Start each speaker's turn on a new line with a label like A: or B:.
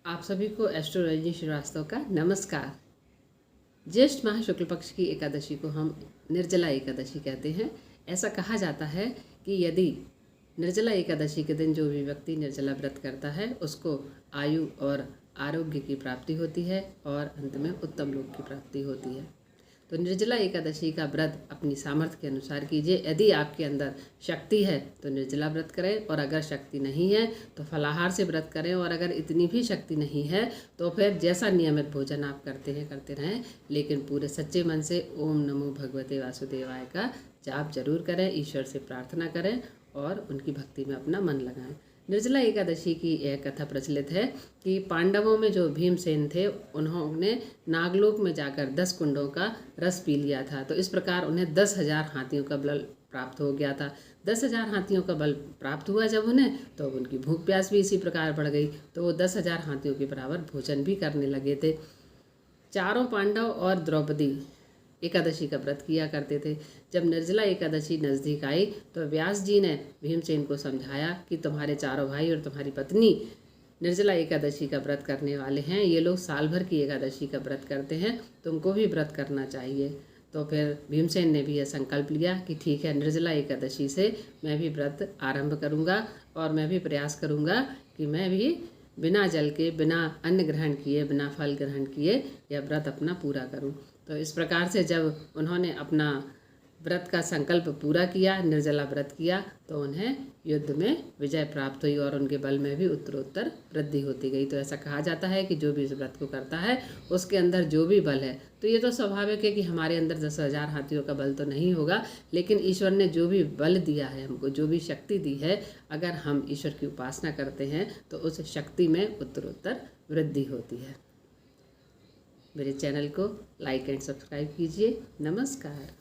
A: आप सभी को एस्ट्रोलॉजी श्रीवास्तव का नमस्कार। ज्येष्ठ माह शुक्ल पक्ष की एकादशी को हम निर्जला एकादशी कहते हैं। ऐसा कहा जाता है कि यदि निर्जला एकादशी के दिन जो भी व्यक्ति निर्जला व्रत करता है उसको आयु और आरोग्य की प्राप्ति होती है और अंत में उत्तम लोक की प्राप्ति होती है। तो निर्जला एकादशी का व्रत अपनी सामर्थ्य के अनुसार कीजिए। यदि आपके अंदर शक्ति है तो निर्जला व्रत करें, और अगर शक्ति नहीं है तो फलाहार से व्रत करें, और अगर इतनी भी शक्ति नहीं है तो फिर जैसा नियमित भोजन आप करते हैं करते रहें, लेकिन पूरे सच्चे मन से ओम नमो भगवते वासुदेवाय का जाप जरूर करें, ईश्वर से प्रार्थना करें और उनकी भक्ति में अपना मन लगाएं। निर्जला एकादशी की एक कथा प्रचलित है कि पांडवों में जो भीमसेन थे उन्होंने नागलोक में जाकर 10 कुंडों का रस पी लिया था। तो इस प्रकार उन्हें 10,000 हाथियों का बल प्राप्त हो गया था। 10,000 हाथियों का बल प्राप्त हुआ जब उन्हें, तो उनकी भूख प्यास भी इसी प्रकार बढ़ गई, तो वो 10,000 हाथियों के बराबर भोजन भी करने लगे थे। चारों पांडव और द्रौपदी एकादशी का व्रत किया करते थे। जब निर्जला एकादशी नज़दीक आई तो व्यास जी ने भीमसेन को समझाया कि तुम्हारे चारों भाई और तुम्हारी पत्नी निर्जला एकादशी का व्रत करने वाले हैं, ये लोग साल भर की एकादशी का व्रत करते हैं, तुमको भी व्रत करना चाहिए। तो फिर भीमसेन ने भी यह संकल्प लिया कि ठीक है, निर्जला एकादशी से मैं भी व्रत आरंभ करूँगा और मैं भी प्रयास करूँगा कि मैं भी बिना जल के, बिना अन्न ग्रहण किए, बिना फल ग्रहण किए यह व्रत अपना पूरा करूं। तो इस प्रकार से जब उन्होंने अपना व्रत का संकल्प पूरा किया, निर्जला व्रत किया, तो उन्हें युद्ध में विजय प्राप्त हुई और उनके बल में भी उत्तरोत्तर वृद्धि होती गई। तो ऐसा कहा जाता है कि जो भी इस व्रत को करता है उसके अंदर जो भी बल है, तो ये तो स्वाभाविक है कि हमारे अंदर 10,000 हाथियों का बल तो नहीं होगा, लेकिन ईश्वर ने जो भी बल दिया है हमको, जो भी शक्ति दी है, अगर हम ईश्वर की उपासना करते हैं तो उस शक्ति में उत्तरोत्तर वृद्धि होती है। मेरे चैनल को लाइक एंड सब्सक्राइब कीजिए। नमस्कार।